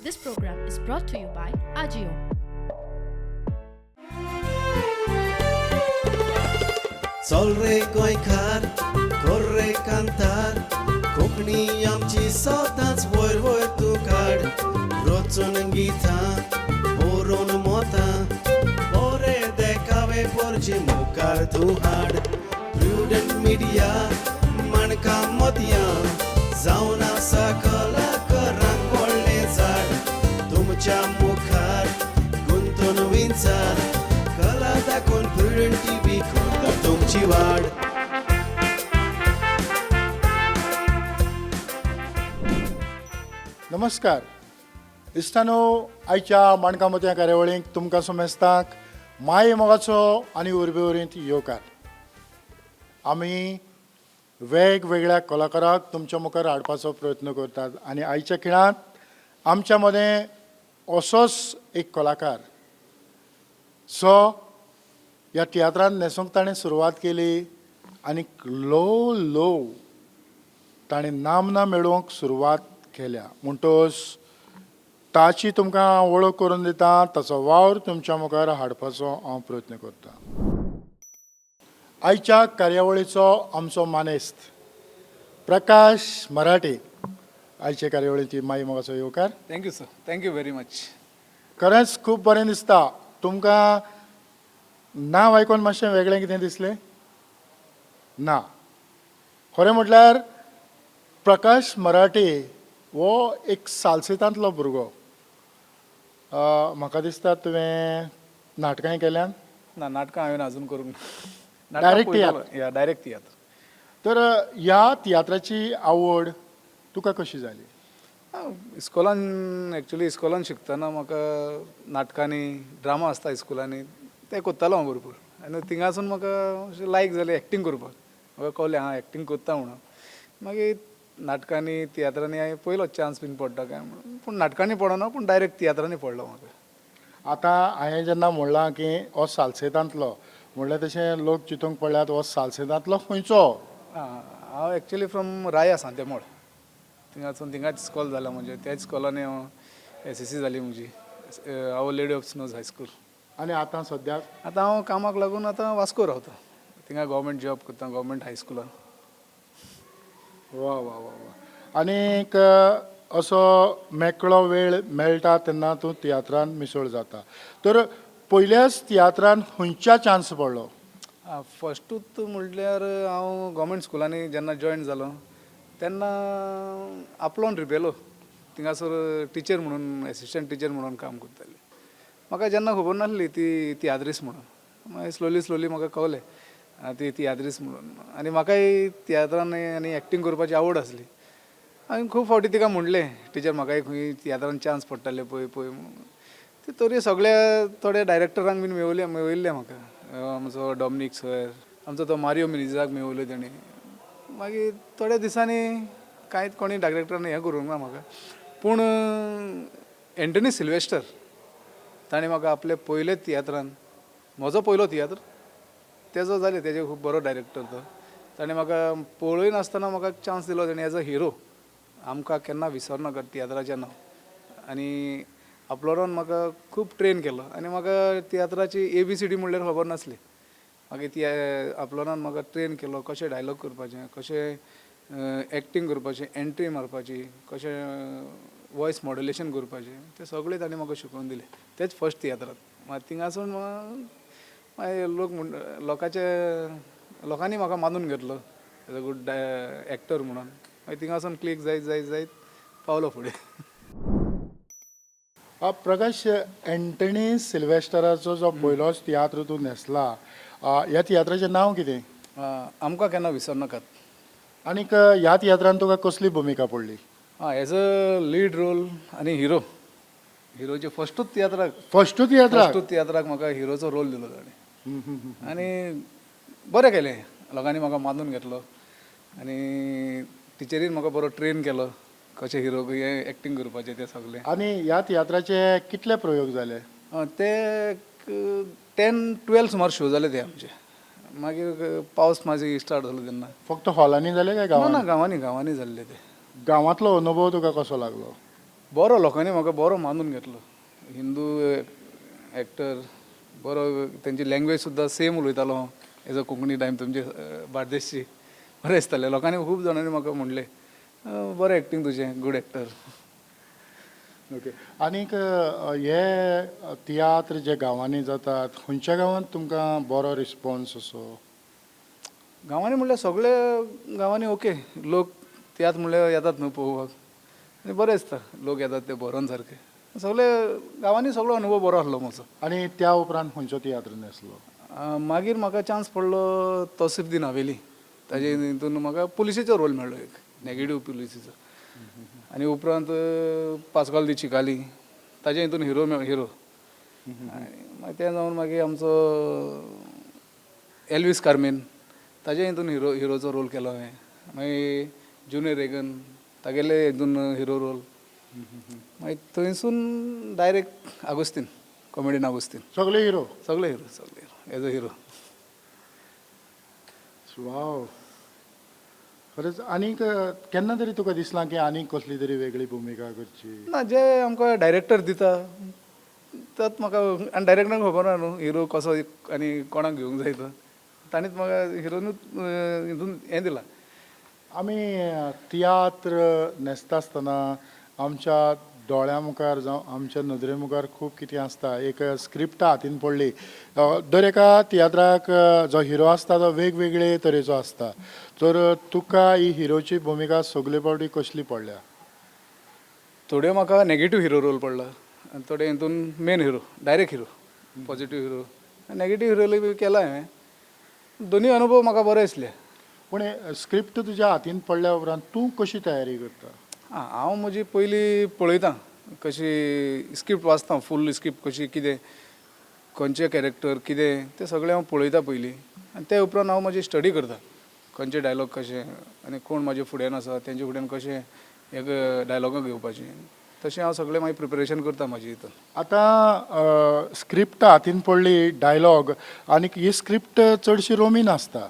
This program is brought to you by Agio. चल रे गोंयकार कर रे कांतार कोंकणी आमची सदांच वयर वयर तूं काड रचून गितां बरोवन मोतां बरे देखावे परचे मुखार तूं हाड प्रुडंट मिडिया माणकां मदयां जावन आसा कलाकारांक व्हडलें झाड तुमच्या मुखार गुंतून विचार कला दाखोवन प्रुडंट टीव्ही करता तुमची वाड. नमस्कार इश्टानो, आयच्या माणकामत्या कार्यावळीक तुमकां समेस्तांक माय मोगाचो आनी उर्बेवरीत येवकार. आमी वेगवेगळ्या कलाकारांक तुमच्या मुखार हाडपाचो प्रयत्न करतात आनी आयच्या खिणांत आमच्या मदें असोच एक कलाकार जो ह्या तियात्रान न्हेसूंक ताणें सुरवात केली आनी ल्हव ल्हव ताणें नामना मेळोवंक सुरवात केल्या. म्हणटोच ताची तुमकां वळख करून दिता, ताचो वावर तुमच्या मुखार हाडपाचो हांव प्रयत्न करतां. आयच्या कार्यावळीचो आमचो मानेस्त प्रकाश मराठे आयचे कार्यावळीची माई मोगाचो येवकार. Thank you sir, thank you very much. खरेंच खूब बरें दिसता. तुमकां नांव आयकून मातशें वेगळें कितें दिसलें ना? खरें म्हटल्यार प्रकाश मराठे हो एक सालसेतांतलो भुरगो. म्हाका दिसता तुवें नाटकांय केल्यान. ना, नाटकां हांवें अजून करूंक ना. Direct तियात्र? या डायरेक्ट तियात्र. तर ह्या तियात्राची आवड तुका कशी जाली? इस्कॉलान एक्चुली इस्कॉलान शिकतना म्हाका नाटकांनी ड्रामा आसता इस्कुलांनी ते कोत्तालो हांव भरपूर आनी थिंगासून म्हाका अशें लायक जालें एक्टींग करपाक. म्हाका कळलें हांव एक्टींग कोत्ता म्हणून. मागीर नाटकांनी तियात्रांनी हांवें पयलो चान्स बीन पडटा काय म्हणून, पूण नाटकांनी पडना, पूण डायरेक्ट तियात्रांनी पडलो म्हाका. आतां हांवें जेन्ना म्हणलां की हो सालसेतांतलो म्हणल्यार तशें लोक चिंतूंक पडल्यात हो सालसेतांतलो खंयचो? हांव एक्चुली फ्रॉम राया सांतेमोळ. थिंगासून थिंगाच इस्कॉल जाला म्हणजे त्याच इस्कॉलांनी हांव SSC जाली म्हजी, आवर लेडी ऑफ स्नोज हायस्कूल. आनी आतां सद्याक आतां हांव कामाक लागून आतां वास्को रावता. थिंगा गव्हर्मेंट जॉब करता, गव्हर्मेंट हायस्कुलान. वा वा वा वा. आनीक असो मेकळो वेळ मेळटा तेन्ना तूं तियात्रान मिसळ जाता. तर पयल्याच तियात्रान खंयच्या चान्स पडलो? फस्टूच म्हणल्यार हांव गव्हर्मेंट स्कुलांनी जेन्ना जॉयन जालो तेन्ना आपलोन रिबेलो. थिंगासर टिचर म्हणून, एसिस्टंट टिचर म्हणून काम करताली. म्हाका जेन्ना खबर नासली ती तियात्रीस म्हणून. मागीर स्लोली म्हाका कळलें ती तियात्रीस म्हणून. आनी म्हाकाय तियात्रान आनी एक्टींग करपाची आवड आसली. हांवें खूब फावटी तिका म्हणलें, टिचर म्हाकाय खंय तियात्रान चान्स पडटाले पळय पळय म्हणून. ती तरी सगळ्या थोड्या डायरेक्टरांक बीन मेवयल्ले म्हाका. आमचो डॉमिनीक सर, आमचो तो मारियो मिनिजाक मेवयलो तेणी. मागीर थोड्या दिसांनी कांयच कोणी डायरेक्टरान हें करूंक ना म्हाका. पूण एंटनी सिल्वेस्टर ताणें म्हाका आपले पयले तियात्रान, म्हजो पयलो तियात्र तेजो जालें, तेजे खूब बरो डायरेक्टर तो. ताणें म्हाका पळय नासतना म्हाका चान्स दिलो तेणें एज अ हिरो. आमकां केन्ना विसरनाका तियात्राचें नांव. आनी आपलोरान म्हाका खूब ट्रेन केलो आनी म्हाका तियात्राची ABCD म्हणल्यार खबर नासली. मागीर ती आपलोरान म्हाका ट्रेन केलो, कशें डायलॉग करपाचें, कशें एक्टींग करपाचें, एंट्री मारपाची, कशें वॉयस मॉड्युलेशन करपाचें, तें सगळें ताणें म्हाका शिकोवन दिलें. तेच फस्ट तियात्रांत. मागीर थिंगासून मागीर लोकांनी म्हाका मानून घेतलो एज अ गूड एक्टर म्हणून. मागीर थिंगासून क्लिक जायत पावलो फुडें. प्रकाश, एंटनी सिल्वेस्टराचो जो पयलोच तियात्र तूं न्हेसला, ह्या तियात्राचें नांव कितें? आमकां केन्ना विसरनाकात. आनीक ह्या तियात्रान तुका कसली भुमिका पडली? एज अ लीड रोल आनी हिरोचे फस्टूच तियात्राक म्हाका हिरोचो रोल दिलो ताणें. आनी बरें केलें. लोकांनी म्हाका मानून घेतलो आनी टिचरीन म्हाका बरो ट्रेन केलो कशें हिरो एक्टींग करपाचें तें सगळें. आनी ह्या तियात्राचे कितले प्रयोग जाले? ते 10-12 सुमार शो जाले ते आमचे. मागीर पावस मागीर स्टार्ट जालो तेन्ना. फक्त हॉलांनी जाले काय गांवांनी? ना, गांवांनी जाल्ले ते. गांवांतलो अनुभव तुका कसो लागलो? बरो लोकांनी म्हाका बरो मानून घेतलो. हिंदू एक्टर बरो, तेंची लँग्वेज सुद्दां सेम उलयतालो एज अ कोंकणी टायम तुमचे बार्देशची. बरें दिसतालें. लोकांनी खूब जाणांनी म्हाका म्हणलें बरें एक्टींग तुजें, गूड एक्टर. ओके. आनीक हे तियात्र जे गांवांनी जातात, खंयच्या गांवांत तुमकां बरो रिस्पॉन्स असो? गांवांनी म्हणल्यार सगळे गांवांनी ओके. लोक तियात्र म्हणल्यार येतात न्हू पळोवपाक, आनी बरें दिसता. लोक येतात ते बरोवन सारके. सगळे गांवांनी सगळो अनुभव बरो आसलो म्हजो. आनी त्या उपरांत खंयचो तियात्र न्हेसलो? मागीर म्हाका चान्स पडलो तौसिफुद्दीन हवेली. ताजे हितून म्हाका पुलिसीचो रोल मेळ्ळो, एक नॅगेटीव पुलिसीचो. आनी उपरांत पास्कॉल दी चिकाली, ताजे हितून हिरो. मागीर तें जावन मागीर आमचो एल्वीस कार्मेन, ताजे हितून हिरोचो रोल केलो हांवें. मागीर ज्युनियर रेगन, तागेले हितून हिरो रोल. मागीर थंयसून डायरेक्ट आगोस्तीन, कॉमेडीन आगोस्तीन. सगळे हिरो? सगळे हिरो एज अ हिरो. वाव, खरेंच. आनीक केन्ना तरी तुका दिसलां की आनीक कसली तरी वेगळी भुमिका करची? ना, जे आमकां डायरेक्टर दिता त्यात म्हाका, आनी डायरेक्टराक खबर ना न्हू हिरो कसो आनी कोणाक घेवंक जाय तो. ताणीच म्हाका हिरोनूच हितून हें दिलां. आमी तियात्र न्हेसता आसतना आमच्या दोळ्या मुखार जावं आमच्या नदरे मुखार खूब कितें आसता. एक स्क्रिप्ट हातीन पडली. दर एका तियात्राक जो हिरो आसता तो वेगवेगळे तरेचो आसता. तर तुका ही हिरोची भुमिका सगळे फावटी कसली पडल्या? थोड्यो म्हाका नॅगेटीव हिरो रोल पडला, आनी थोडे हितून main hero, direct hero, positive hero. Negative हिरोय बी केला हांवें. दोनी अनुभव म्हाका बरे दिसले. पूण स्क्रिप्ट तुज्या हातीन पडल्या उपरांत तूं कशी तयारी करता? हांव म्हजी पयली पळयतां कशी स्क्रिप्ट वाचता, फूल स्क्रिप्ट कशी, कितें खंयचे कॅरेक्टर कितें तें सगळें हांव पळयतां पयलीं. आनी ते उपरांत हांव म्हजी स्टडी करतां. खंयचे डायलॉग कशे, आनी कोण म्हाजे फुड्यान आसा तेंचे फुड्यान कशें एक डायलॉगां घेवपाचीं, तशें हांव सगळें मागीर प्रिपरेशन करतां म्हाजे हितून. आतां स्क्रिप्ट हातीन पडली, डायलॉग, आनीक ही स्क्रिप्ट चडशी रोमीन आसता.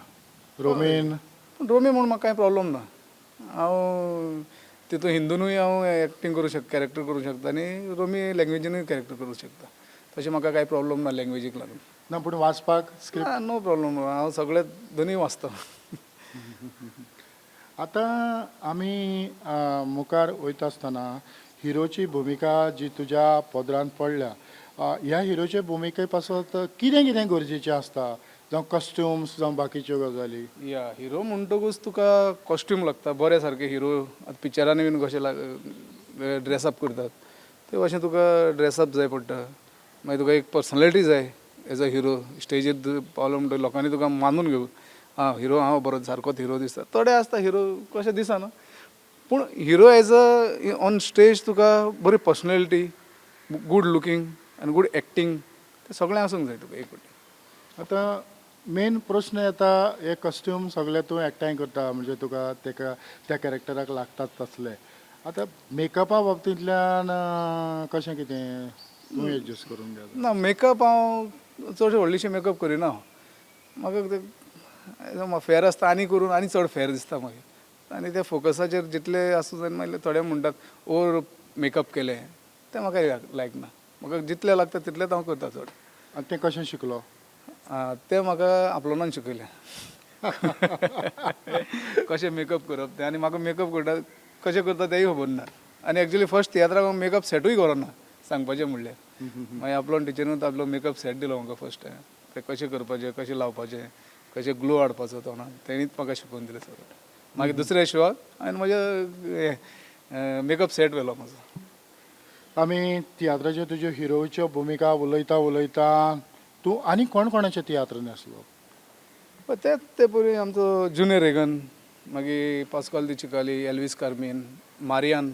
रोमी म्हणून म्हाका कांय प्रॉब्लम ना. हांव तितून हिंदूनूय हांव एक्टींग करूं शकता, कॅरेक्टर करूं शकता, आनी रोमी लँग्वेजीनूय कॅरेक्टर करूं शकता. तशें म्हाका कांय प्रॉब्लम ना लँग्वेजीक लागून. ना, पूण वाचपाक स्क्रिप्ट? No problem. हांव सगळे दोनूय वाचता. आतां आमी मुखार वयता आसतना हिरोची भुमिका जी तुज्या पदरांत पडल्या, ह्या हिरोचे भुमिके पासत कितें कितें गरजेचें आसता? जावं कॉस्ट्युम्स जावं बाकीच्यो गजाली? या हिरो म्हणटकूच तुका कॉस्ट्यूम लागता बरे सारके. हिरो आतां पिक्चरांनी बीन कशे ड्रेसअप करतात ते भाशेन तुका ड्रेसअप जाय पडटा. मागीर तुका एक पर्सनॅलिटी जाय एज अ हिरो. स्टेजीर पावलो म्हणटकीर लोकांनी तुका मानून घेवं, हिरो हांव बरो सारकोच हिरो दिसता. थोडे आसता हिरो कशें दिसना, पूण hero as a on stage तुका बरी पर्सनॅलिटी, गूड लुकींग आनी गूड एक्टींग, तें सगळें आसूंक जाय तुका एक फावटी. आतां मेन प्रश्न येता, हे कॉस्ट्यूम सगळे तूं एकठांय करता म्हणजे तुका तेका त्या कॅरेक्टराक लागतात तसले. आतां मेकअपा बाबतींतल्यान कशें कितें तूं एडजस्ट करून घेता? ना, मेकअप हांव चडशे व्हडलीशी मेकअप करिना. म्हाका फेर आसता आनी करून आनी चड फेर दिसता मागीर. आनी ते फोकसाचेर जितले आसूं जाय. मागीर थोडे म्हणटात ओवर मेकअप केले, तें म्हाका लायक ना. म्हाका जितले लागता तितलेच हांव करता चड. आनी तें कशें शिकलो? तें म्हाका आपलोनान शिकयलें. कशें मेकअप करप तें. आनी म्हाका मेकअप करता कशें करता तेंय खबर ना. आनी एक्चुली फर्स्ट तियात्राक हांव मेकअप सेटूय करना सांगपाचें म्हणल्यार. मागीर आपलोन टिचरीन आपलो मेकअप सेट दिलो म्हाका फर्स्ट टायम. ते कशें करपाचें, कशें लावपाचें, कशें ग्लो हाडपाचो तोंडाक, तेणीच म्हाका शिकोवन दिलें सगळें. मागीर दुसऱ्या शोआक हांवें म्हजे मेकअप सेट व्हेलो म्हाजो. आमी तियात्राच्यो तुज्यो हिरोच्यो भुमिका उलयता तूं आनी कोण कोणाचे तियात्र न्हेसलो? तेंच ते पयलीं आमचो ज्युनियर रेगन, मागीर पास्कॉल दी चिकाली, एल्वीस कार्मेन, मारियान,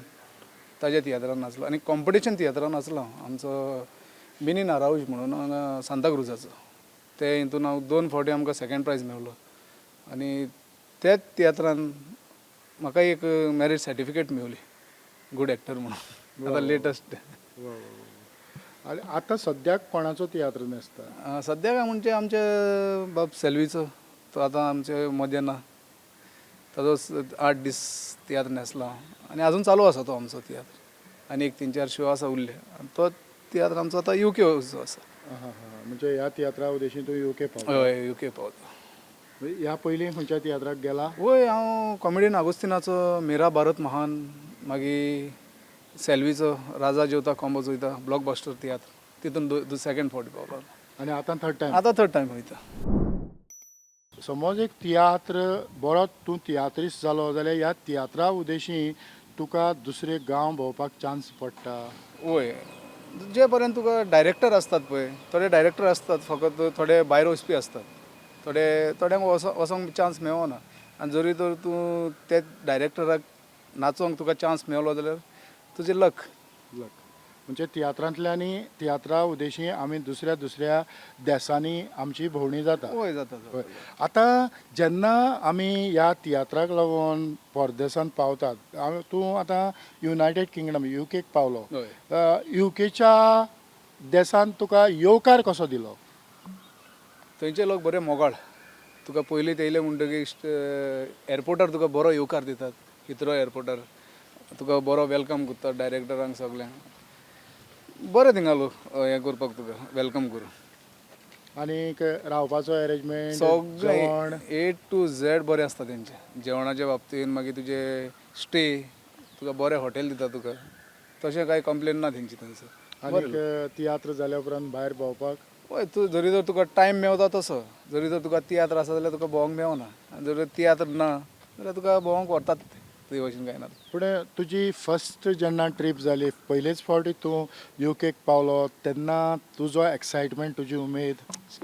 ताज्या तियात्रान नाचलो. आनी कॉम्पिटिशन तियात्रान नाचलो आमचो मिनी नाराऊज म्हणून हांगा सांताक्रुजाचो. ते हितून हांव 2 फावटी आमकां सेकंड प्रायज मेळ्ळो. आनी त्याच तियात्रान म्हाका एक मॅरीट सर्टिफिकेट मेळ्ळी गूड एक्टर म्हणून. आतां लेटस्ट. आनी आतां सद्याक कोणाचो तियात्र न्हेसता? सद्याक म्हणजे आमचे बाब सेल्वीचो. तो आतां आमचे मदें ना. ताजो 8 दीस तियात्र न्हेसलो आनी आजून चालू आसा तो आमचो तियात्र. आनी एक 3-4 शो आसा उरले आनी तो तियात्र आमचो आतां UK आसा. म्हणजे ह्या तियात्रा उद्देशी तूं UK पावलो. हय UK पावता. ह्या पयलीं खंयच्या तियात्राक गेला? वय हांव कॉमेडियन आगोस्तिनाचो मेरा भारत महान, मागीर सेल्वीचो राजा जेवता कॉम्बो चोयता ब्लॉकबस्टर तियात्र तितून सेकंड फावटी पावलो. आनी आतां थर्ड टायम. आतां थर्ड टायम वयता. समज एक तियात्र बरो तूं तियात्रिस्ट जालो जाल्यार ह्या तियात्रा उद्देशी तुका दुसरे गांव भोंवपाक चान्स पडटा. वय जे पर्यंत तुका डायरेक्टर असतात पळय थोडे डायरेक्टर असतात फकत थोडे भायर वचपी असतात थोड्यांक वचोंक चान्स मेळना आनी जरी तर तूं ते डायरेक्टराक नाचोंक तुका चान्स मेळलो जाल्यार तुजें लक. म्हणजे तियात्रा उद्देशी आमी दुसऱ्या देशांनी आमची भोंवणी जाता. वय जाता. आतां जेन्ना आमी ह्या तियात्राक लागून परदेसांत पावतात, तूं आतां युनायटेड किंगडम UKक पावलो. UKच्या देशांत तुका येवकार कसो दिलो? थंयचे लोक बरे मोगाळ. तुका पयलीं येयले म्हणटकीर एअरपोर्टार तुका बरो येवकार दितात. हिथ्रो एअरपोर्टार तुका बरो वेलकम करतात डायरेक्टरांक सगल्यांक. बरें थिंगालो हें करपाक तुका वेलकम करून. आनीक रावपाचो अरेंजमेंट सगळें A to Z बरें आसता तेंचे जेवणाच्या बाबतीन. मागीर तुजे स्टे तुका बरें हॉटेल दिता तुका तशें कांय कंप्लेन ना तेंची थंयसर. आनीक तियात्र जाल्या उपरांत भायर भोंवपाक हय तूं जरी तर तुका टायम मेवता तसो जरी तर तुका तियात्र आसा जाल्यार तुका भोंवंक मेवना आनी जर तियात्र ना जाल्यार तुका भोंवंक व्हरतात ते भशेन कांय ना. पूण तुजी फस्ट जेन्ना ट्रीप जाली पयलेच फावटी तूं UKक पावलो तेन्ना तुजो एक्सायटमेंट तुजी उमेद?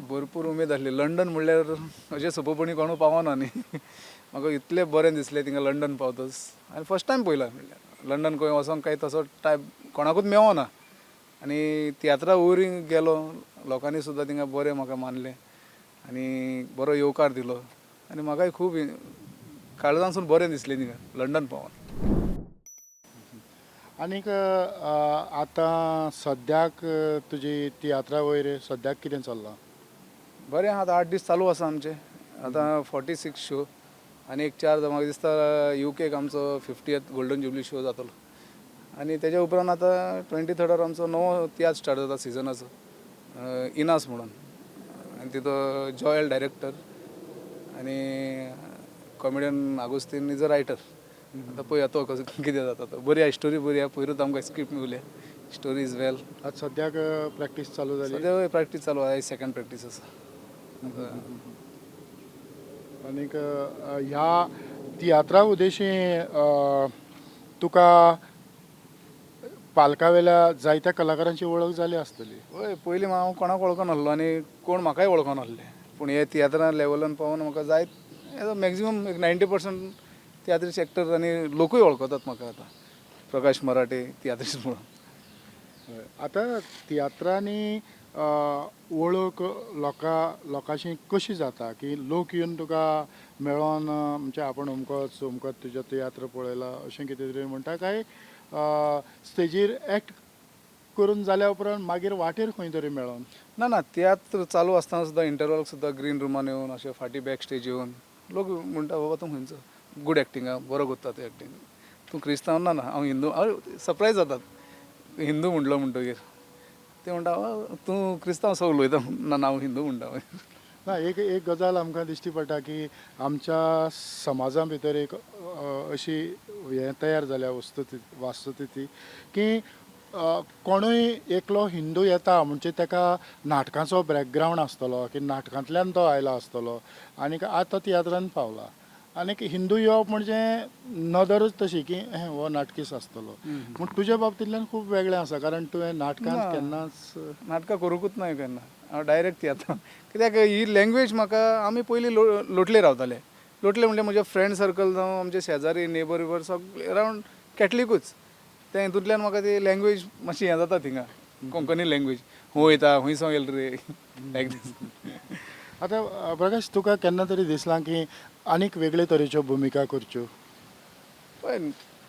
भरपूर उमेद आसली. लंडन म्हणल्यार अशें सोंपेपणी कोणू पावना न्ही. म्हाका इतलें बरें दिसलें थिंगा लंडन पावतच आनी फस्ट टायम पयला म्हणल्यार लंडन खंय वचोंक कांय तसो टायम कोणाकूच मेवना आनी तियात्रा वयर गेलो लोकांनी सुद्दां थिंगा बरें म्हाका मानलें आनी बरो येवकार दिलो आनी म्हाकाय खूब काळजांसून बरें दिसलें थिंगा लंडन पावोन. आनीक आतां सद्याक तुजी तियात्रा वयर सद्याक कितें चल्लां? बरें आतां 8 दीस चालू आसा आमचे. आतां 46 शो आनी एक 4 म्हाका दिसता UKक आमचो 50th गोल्डन जुबली शो जातलो आनी तेज्या उपरांत आतां 23rd आमचो नवो तियात्र स्टार्ट जाता सिजनाचो इनास म्हणून आनी तितून जॉयल डायरेक्टर आनी comedian Agostinho is a writer. आतां पळय तो कसो कितें जाता तो. बरी आहा स्टोरी बरी आहा. पयरूच आमकां स्क्रिप्ट मेवल्या. स्टोरी इज वेल. आतां सद्याक प्रॅक्टीस चालू जाली? सद्या प्रॅक्टीस चालू आहा. सेकंड प्रॅक्टीस आसा. आनीक ह्या तियात्रा उद्देशी तुका पालका वेल्या जायत्या कलाकारांची वळख जाली आसतली? हय पयलीं हांव कोणाक वळखना आसलो आनी कोण म्हाकाय वळखना आसले पूण हे तियात्रा लेवलान पावून म्हाका जायत मॅक्झिमम एक 90% तियात्रीस्ट एक्टर आनी लोकूय वळखतात म्हाका आतां. प्रकाश मराठे तियात्रीस्ट म्हणून. आतां तियात्रांनी वळख लोकांची कशी जाता की लोक येवन तुका मेळोन म्हणजे आपण अमकोच तुजें तियात्र पळयलां अशें कितें तरी म्हणटा काय स्टेजीर एक्ट करून जाल्या उपरांत मागीर वाटेर खंय तरी मेळोन? ना तियात्र चालू आसतना सुद्दां इंटरवल सुद्दां ग्रीन रुमान येवन अशें फाटीं बॅक स्टेज येवन लोक म्हणटा बाबा तूं खंयचो गूड एक्टींग बरो करता तूं एक्टींग. तूं क्रिस्तांव ना हांव हिंदू. सरप्रायज जातात हिंदू म्हणलो म्हणटगीर ते म्हणटा तूं क्रिस्तांव सो उलयता ना हांव हिंदू म्हणटा. ना एक गजाल आमकां दिश्टी पडटा की आमच्या समाजा भितर एक अशी हें तयार जाल्या वास्तुस्थिती की कोणूय एकलो हिंदू येता म्हणजे ताका नाटकाचो बॅकग्रावंड आसतलो की नाटकांतल्यान तो आयला आसतलो आनीक आतां तियात्रान पावला आनीक हिंदू येवप म्हणजे नदरच तशी की हो नाटकीच आसतलो. पूण तुज्या बाबतींतल्यान खूब वेगळें आसा कारण तुवें नाटकांत केन्नाच नाटकां करूंकूच ना केन्ना. हांव डायरेक्ट तियात्र कित्याक ही लँग्वेज म्हाका आमी पयलीं लोटले रावताले. लोटले म्हणजे म्हजे फ्रेंड सर्कल जावं आमचे शेजारी नेबर विबर सगळे अरावंड कॅथलिकूच. ते हितूंतल्यान म्हाका ती लँग्वेज मातशी हें जाता थिंगा कोंकणी लँग्वेज हूंय वयता हूंयसो गेल रे लायक दीस. आतां प्रकाश तुका केन्ना तरी दिसलां की आनीक वेगळे तरेच्यो भुमिका करच्यो? पळय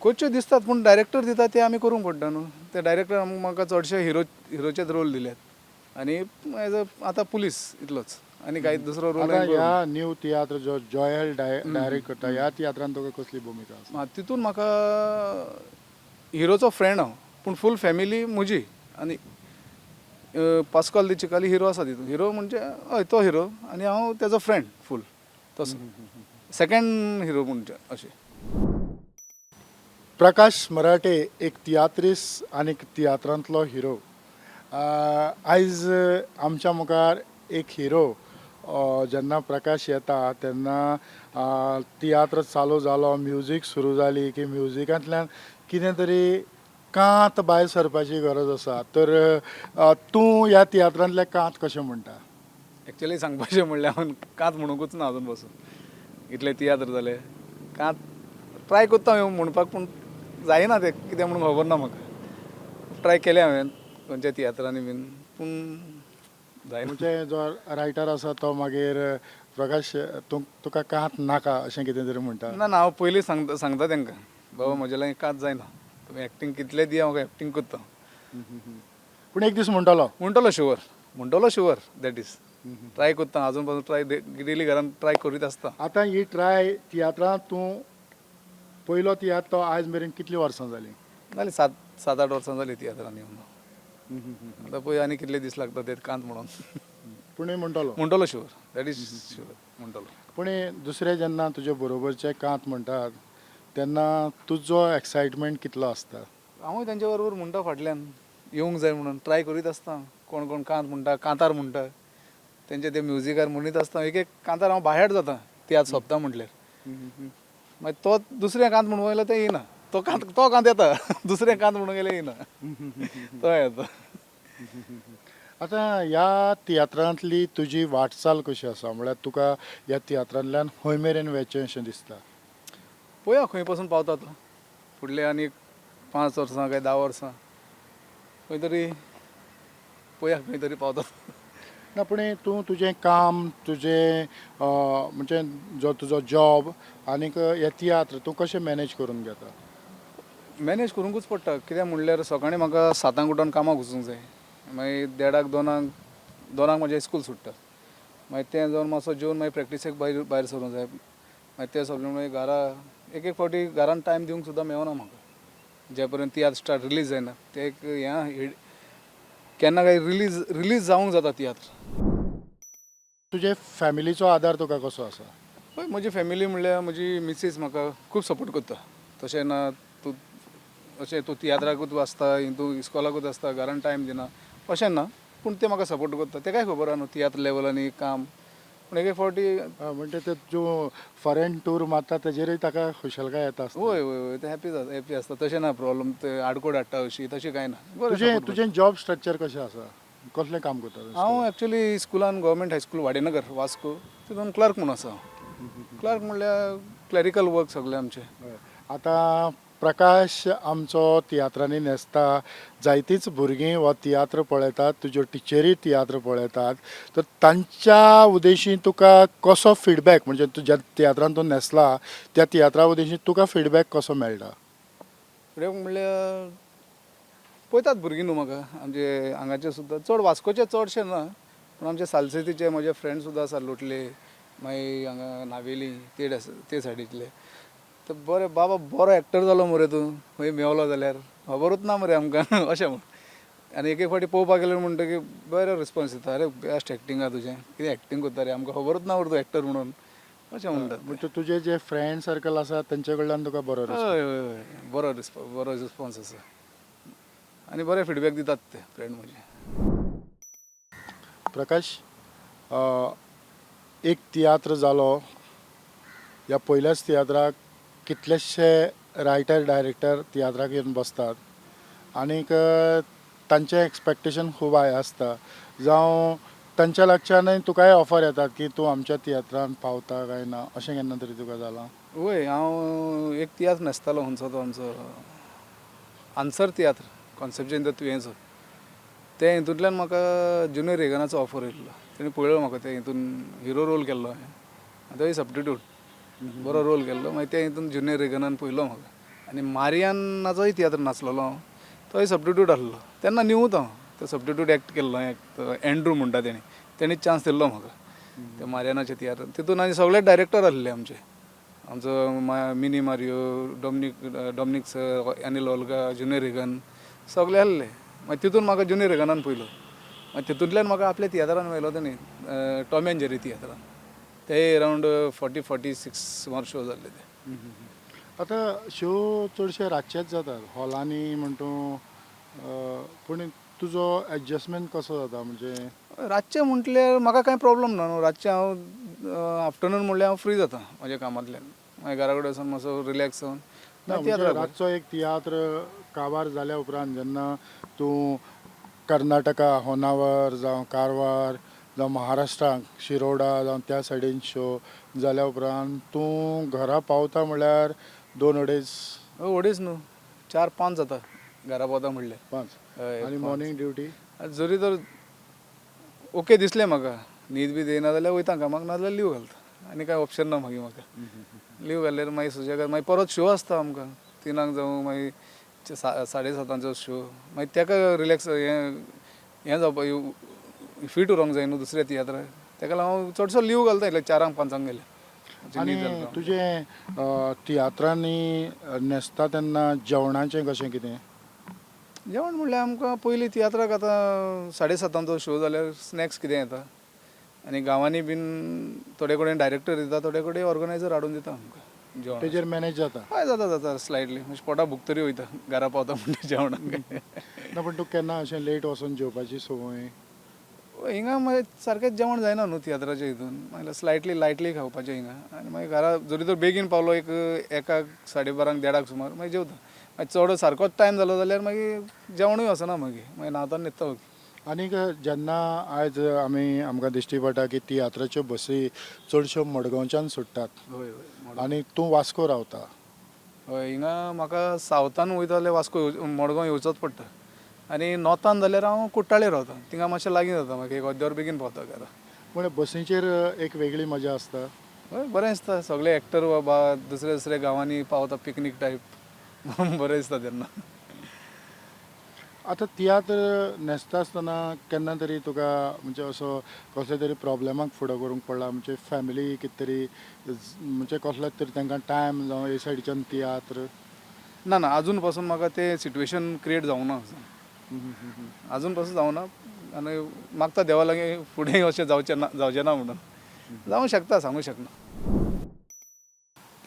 करच्यो दिसतात पूण डायरेक्टर दिता ते आमी करूंक पडटा न्हू. ते डायरेक्टर म्हाका चडशे हिरोचेच रोल दिल्यात आनी एज अ आतां पुलीस इतलोच आनी कांय दुसरो रोल. ह्या न्यू तियात्र जो जॉयल डायरेक्ट करता ह्या तियात्रान तुका कसली भुमिका आसा? तितून म्हाका हिरोचो फ्रेंड हांव पूण फूल फॅमिली म्हजी आनी पास्कॉल दी चिकाली हिरो आसा तितून हिरो म्हणजे हय तो हिरो आनी हांव तेजो फ्रेंड फूल तसो सेकंड हिरो म्हणजे अशें. प्रकाश मराठे एक तियात्रीस आनी तियात्रांतलो हिरो. आयज आमच्या मुखार एक हिरो जेन्ना प्रकाश येता तेन्ना तियात्र चालू जालो, म्युजीक सुरू जाली की म्युजिकांतल्यान कितें तरी कांत भायर सरपाची गरज आसा. तर तूं ह्या तियात्रांतले कांत कशें म्हणटा? एक्चुअली सांगपाचें म्हणल्यार हांव कांत म्हणूंकूच ना अजून पासून इतले तियात्र जाले कांत ट्राय कोत्ता हांव म्हणपाक पूण जायना तें कितें म्हणून खबर ना म्हाका. ट्राय केलें हांवें खंयच्या तियात्रांनी बीन पूण जायना. म्हणजे जो रायटर आसा तो मागीर प्रकाश तुका कांत नाका अशें कितें तरी म्हणटा. ना हांव पयलीं सांगता तेंकां बाबा म्हजे लागीं कांत जायना तुमी एक्टींग कितले दिया हांव एक्टींग कोत्ता. पूण एक दीस म्हणटलो म्हणटलो शुवर दॅट इज ट्राय कोत्ता अजून पासून ट्राय डेली घरान ट्राय करीत आसता. आतां ही ट्राय तियात्रांत तूं पयलो तियात्र तो आयज मेरेन कितलीं वर्सां जालीं? जाली 7-8 वर्सां जालीं तियात्रांनी येवन. आतां पळय आनी कितले दीस लागता ते कांत म्हणून. पूण म्हणटलो म्हणटलो शुवर दॅट इज शुवर म्हणटलो. पूण दुसरे जेन्ना तुजे बरोबरचे कांत म्हणटात तेन्ना तुजो एक्सायटमेंट कितलो आसता? हांवूय तेंच्या बरोबर म्हणटा फाटल्यान येवंक जाय म्हणून ट्राय करीत आसता. कोण कोण कांत म्हणटा कांतार म्हणटा तेंचे ते म्युजिकार म्हणीत आसता. एक कांतार हांव बायहार्ट जाता तियात्र सोंपता म्हटल्यार. मागीर तो दुसरें कांत म्हणूंक गेल्यार तें येना. तो कांत येता दुसरें कांत म्हणूंक गेल्यार येना तो येता. आतां ह्या तियात्रांतली तुजी वाटचाल कशी आसा? म्हळ्यार तुका ह्या तियात्रांतल्यान खंय मेरेन वचचें अशें दिसता? पळोवया खंय पासून पावता तो फुडले आनी 5 वर्सां काय 10 वर्सां खंय तरी पळोवया खंय तरी पावता. ना पूण तूं तुजें काम तुजें म्हणजे जो तुजो जॉब आनीक हे तियात्र तूं कशें मॅनेज करून घेता? मॅनेज करूंकूच पडटा कित्याक म्हणल्यार सकाळीं म्हाका 7 उठोन कामाक वचूंक जाय. मागीर 1:30 2 म्हजें स्कूल सुट्टा. मागीर तें जावन मातसो जेवन मागीर प्रॅक्टिसेक भायर सरूंक जाय. मागीर तें सोंपलें मागीर घरा एक फावटी घरान टायम दिवंक सुद्दां मेळना म्हाका जे पर्यंत तियात्र रिलीज जायना. ते एक हें केन्ना काय रिलीज जावंक जाता तियात्र. तुजे फॅमिलीचो आदार तुका कसो आसा? हय म्हजी फॅमिली म्हणल्यार म्हजी मिसीस म्हाका खूब सपोर्ट करता. तशें ना तूं अशें तूं तियात्राकूच वाचता तूं इस्कॉलाकूच आसता घरान टायम दिना अशें ना. पूण ते म्हाका सपोर्ट करता. तेकाय खबर आहा न्हू तियात्र लेवलांनी काम. पूण एक फावटी म्हणजे ते जो फॉरेन टूर मारता तेजेरूय ताका खुशालकाय येता आसता. वय ते हॅपी आसता तशें ना प्रॉब्लम ते आडकोड हाडटा अशी तशें कांय ना. तुजें जॉब स्ट्रक्चर कशें आसा? कसलें काम करता? हांव एक्चुअली स्कुलान गव्हर्मेंट हायस्कूल वाडेनगर वास्को तितून क्लर्क म्हणून आसा. क्लर्क म्हणल्यार क्लॅरिकल वर्क सगळें आमचें. आतां प्रकाश आमचो तियात्रांनी न्हेसता. जायतींच भुरगीं हो तियात्र पळयतात, तुज्यो टिचरी तियात्र पळयतात. तर तांच्या उद्देशी तुका कसो फिडबॅक म्हणजे तुज्या तियात्रांत तूं न्हेसला त्या तियात्रा उद्देशी तुका फिडबॅक कसो मेळटा? फुडें म्हणल्यार पळयतात भुरगीं न्हू म्हाका आमचे हांगाचे सुद्दां चड वास्कोचे चडशे ना पूण आमचे सालसेतीचे म्हजे फ्रेंड सुद्दां आसा लोटले मागीर हांगा नावेली ते सायडीतले. तर बरें बाबा बरो एक्टर जालो मरे तूं खंय मेवलो जाल्यार खबरूच ना मरे आमकां अशें म्हण. आनी एक फावटी पळोवपाक गेल्यार म्हणटा की बरो रिस्पॉन्स दिता. अरे बेस्ट एक्टींग आहा तुजें कितें एक्टींग करता रे आमकां खबरूच ना मरे तूं एक्टर म्हणून अशें म्हणटात. म्हणजे तुजे जे फ्रेंड सर्कल आसा तेंचे कडल्यान तुका बरो हय बरो रिस्पॉन्स आसा आनी बरे फीडबॅक दितात ते फ्रेंड म्हजे. प्रकाश एक तियात्र जालो ह्या पयल्याच तियात्राक कितलेशे रायटर डायरेक्टर तियात्राक येवन बसतात आनीक तांचें एक्सपेक्टेशन खूब हाय आसता. जावं तांच्या लागच्यानय तुकाय ऑफर येतात की तूं आमच्या तियात्रान पावता काय ना अशें केन्ना तरी तुका जालां? वय हांव एक तियात्र न्हेसतालो खंयचो तो आमचो आन्सर तियात्र कॉन्सेप्शन तुवेंचो ते हितूंतल्यान म्हाका ज्युनियर रेगनाचो ऑफर येयल्लो. तेणी पळयलो म्हाका ते हितून हिरो रोल केल्लो हांवें थंय सबस्टिट्यूट बरो रोल केल्लो. मागीर ते हितून ज्युनियर रेगनान पळयलो म्हाका आनी मारियानाचोय तियात्र नाचलेलो हांव तोय सबस्टिट्यूट आसलो. तेन्ना न्यूच हांव तो सबस्टिट्यूट एक्ट केल्लो एक एंड्रू म्हणटा तेणीच चान्स दिल्लो म्हाका त्या मारियानाच्या तियात्रान. तितून आनी सगळे डायरेक्टर आसले आमचो Mini Mario Dominic sir Anil Olga junior Regan सगळे आहले मागीर तितून म्हाका ज्युनियर रेगनान पयलो मागीर तितूंतल्यान म्हाका आपल्या तियात्रान व्हेलो तेणी टॉम एंड जेरी तियात्रान ते अरावंड 40-46 सुमार शो जाल्ले ते आतां शो चडशे रातचेच जातात हॉलांनी म्हणटू पूण तुजो एडजस्टमेंट कसो जाता म्हणजे रातचें म्हटल्यार म्हाका कांय प्रॉब्लम ना न्हू रातचें हांव आफ्टरनून म्हणल्यार हांव फ्री जाता म्हाज्या कामांतल्यान मागीर घरा कडेन वचून मातसो रिलॅक्स जावन म्हणजे रातचो एक तियात्र काबार जाल्या उपरांत जेन्ना तूं कर्नाटका होन्नावर जावं कारवार जावं महाराष्ट्राक शिरोडा जावं त्या सायडीन शो जाल्या उपरांत तूं घरा पावता म्हणल्यार 2-2:30 अडेच न्हू 4-5 जाता घरा पावता म्हणल्यार 5 आनी मॉर्निंग ड्युटी जरी तर ओके दिसलें म्हाका न्हीद बी येना जाल्यार वयता कामाक नाजाल्यार लीव घालता आनी कांय ऑप्शन ना मागीर म्हाका लीव घाल्यार मागीर सुशेगाद मागीर परत शो आसता आमकां 3 जावं मागीर 7:30 शो मागीर ताका रिलॅक्स हें जावपाक फीट उरोंक जाय न्हू दुसऱ्या तियात्राक ताका लागून हांव चडसो लीव घालता इतले 4-5 गेले आनी तुजें तियात्रांनी न्हेसता तेन्ना जेवणाचें कशें कितें जेवण म्हणल्यार आमकां पयलीं तियात्राक आतां 7:30 शो जाल्यार स्नॅक्स कितें येता आनी गांवांनी बीन थोडे कडेन डायरेक्टर दिता थोडे कडेन ऑर्गनायझर हाडून दिता आमकां जेवण तेजेर मॅनेज जाता हय जाता स्लायटली म्हणजे पोटा भूक तरी वयता घरा पावता म्हणजे जेवणाक ना पूण तुका केन्ना अशें लेट वचून जेवपाची संवय हिंगा मागीर सारकेंच जेवण जायना न्हू तियात्राच्या हितून मागीर स्लायटली लायटली खावपाचें हिंगा आनी मागीर घरा जरी तर बेगीन पावलो एक 1:00 12:30 1:30 सुमार मागीर जेवता मागीर चड सारकोच टायम जालो जाल्यार मागीर जेवणूय वचना मागीर न्हांवता न्हिदता आनीक जेन्ना आयज आमकां दिश्टी पडटा की तियात्राच्यो बसी चडश्यो मडगांवच्यान सुट्टात हय आनी तूं वास्को रावता हय हिंगा म्हाका सावथान वयता जाल्यार वास्को मडगांव येवचोच पडटा आनी नॉर्थान जाल्यार हांव कुट्टाळे रावता थिंगा मातशें लागीं जाता म्हाका एक अर्देवर बेगीन पावता घरा पूण बसीचेर एक वेगळी मजा आसता हय बरें दिसता सगळे एक्टर बाबा दुसऱ्या गांवांनी पावता पिकनीक टायप बरें दिसता तेन्ना आतां तियात्र न्हेसता आसतना केन्ना तरी तुका म्हणजे असो कसले तरी प्रॉब्लेमाक फुडो करूंक पडला म्हणजे फॅमिली कितें तरी म्हणजे कसले तरी तांकां टायम जावं हे सायडीच्यान तियात्र ना अजून पासून म्हाका ते सिट्युएशन क्रिएट जावंक ना अजून पासून जावना आनी मागता देवा लागीं फुडें अशें जावचें ना म्हणून जावं शकता सांगूं शकना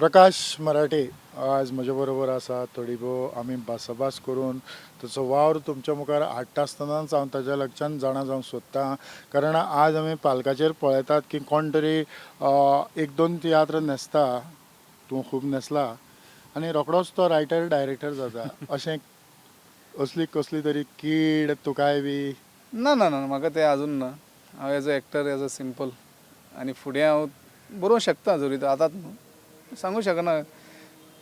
प्रकाश मराठे आज म्हजे बरोबर आसा थोडी भोव आमी भासाभास करून ताचो वावर तुमच्या मुखार हाडटा आसतनाच हांव ताच्या लक्षांत जाणा जावंक सोदतां कारण आज आमी पालकाचेर पळयतात की कोण तरी 1-2 तियात्र न्हेसता तूं खूब न्हेसला आनी रोखडोच तो रायटर डायरेक्टर जाता अशें असली कसली तरी कीड तुकाय बी ना म्हाका तें आजून ना हांव as a actor as a simple आनी फुडें हांव बरोवंक शकता जरी तर आतांच न्हू सांगूं शकना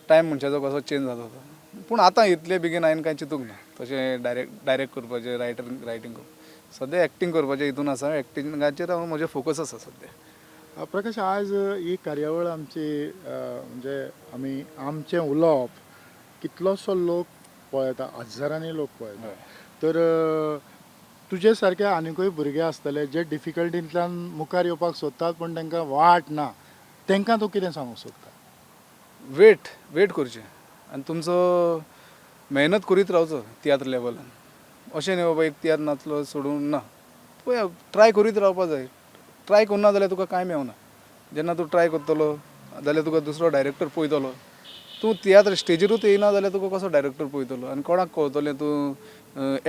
टायम मनशाचो कसो चेंज जाता तो पूण आतां इतले बेगीन हांवें कांय चिंतूंक ना तशें डायरेक्ट करपाचें रायटींग करप सद्या एक्टींग करपाचें हितून आसा एक्टिंगाचेर हांव म्हजें फोकस आसा सद्या प्रकाश आज ही कार्यावळ आमची म्हणजे आमी आमचें उलोवप कितलोसो लोक पळयता हजारांनी लोक पळयता तर तुजे सारके आनिकूय भुरगे आसतले जे डिफिकल्टींतल्यान मुखार येवपाक सोदतात पूण तांकां वाट ना तांकां तूं कितें सांगूंक सोदता वेट करचें आनी तुमचो मेहनत करीत रावचो तियात्र लेवलान अशें न्ही बाबा एक तियात्र नाचलो सोडून ना पळय ट्राय करीत रावपा जाय ट्राय करना जाल्यार तुका कांय मेळना जेन्ना तूं ट्राय करतलो जाल्यार तुका दुसरो डायरेक्टर पळयतलो तूं तियात्र स्टेजीरूच येयना जाल्यार तुका कसो डायरेक्टर पळयतलो आनी कोणाक कळटलें तूं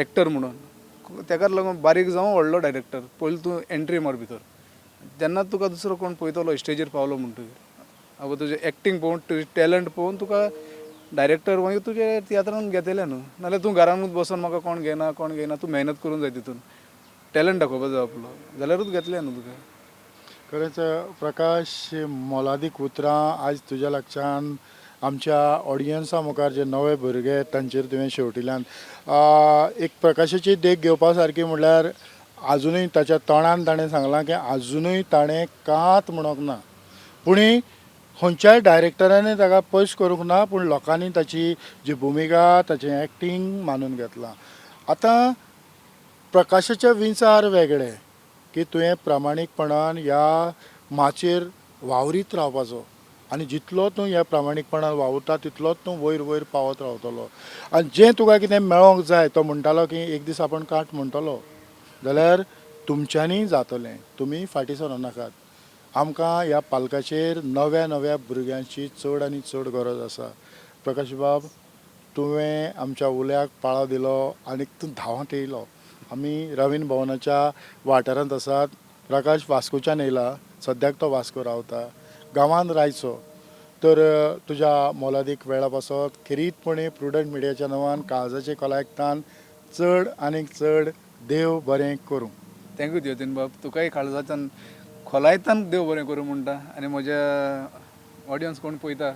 एक्टर म्हणून तेकाच लागून बारीक जावं व्हडलो डायरेक्टर पयलीं तूं एंट्री मार भितर जेन्ना तुका दुसरो कोण पळयतलो स्टेजीर पावलो म्हणटकीर आबा तुजें एक्टींग पळोवन तुजें टॅलंट पळोवन तुका डायरेक्टर मागीर तुजे तियात्रान घेतले न्हू नाल्यार तूं घरानूच बसून म्हाका कोण घेना तूं मेहनत करूंक जाय तितून टॅलंट दाखोवपा जाय आपलो जाल्यारूच घेतले न्हू तुका खरेंच प्रकाश मोलादीक उतरां आयज तुज्या लक्षांत आमच्या ऑडियन्सा मुखार जे नवे भुरगे तांचेर तुवें शेवटिल्यान एक प्रकाशाची देख घेवपा सारकी म्हणल्यार आजुनूय ताच्या तोंडान ताणें सांगलां की आजुनूय ताणें कात म्हणूंक ना पूण खंयच्याय डायरेक्टरांनी ताका पयस करूंक ना पूण लोकांनी ताची जी भुमिका ताचें एक्टींग मानून घेतलां आतां प्रकाशाच्या विचार वेगळे की तुवें प्रामाणीकपणान ह्या माचेर वावरीत रावपाचो आनी जितलो तूं ह्या प्रामाणीकपणान वावुरता तितलोच तूं वयर वयर पावत रावतलो आनी जें तुका कितें मेळोंक जाय तो म्हणटालो की एक दीस आपण काट म्हणटलो जाल्यार तुमच्यांनी जातलें तुमी फाटीं सरो नाकात आमकां ह्या पालकाचेर नव्या नव्या भुरग्यांची चड आनी चड गरज आसा प्रकाश बाब तुवें आमच्या उल्याक पाळो दिलो आनी तूं धांवत येयलो आमी रवीन भवनाच्या वाठारांत आसात प्रकाश वास्कोच्यान येयला सद्याक तो वास्को रावता गांवांत रावचो तर तुज्या मोलादीक वेळा पासत खेरीतपणे प्रुडंट मिडियाच्या नांवान काळजाचे कलायकतान चड आनीक चड देव बरें करूं. थँक्यू जतीन बाब तुकाय काळजाच्यान खोलायतान देव बरें करूं म्हणटा आनी म्हज्या ऑडियन्स कोण पळयता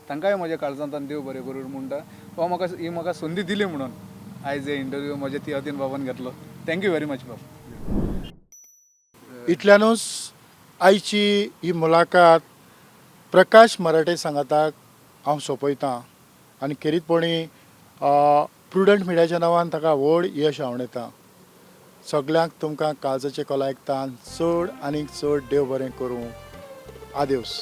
तांकांय म्हज्या काळजांतल्यान देव बरें करूं म्हणटा हो म्हाका संदी दिली म्हणून आयज हे इंटरव्यू म्हज्या ती यतीन बाबान घेतलो. थँक्यू व्हेरी मच बाब. इतल्यानूच आयची ही मुलाखत प्रकाश मराठे सांगाताक हांव सोंपयतां आनी खेरीतपणी प्रुडंट मिडियाच्या नांवान ताका व्हड यश आंवडेतां. सगळ्यांक तुमकां काळजाचे कलायकतान चड आनीक चड देव बरें करूं. आदेवस.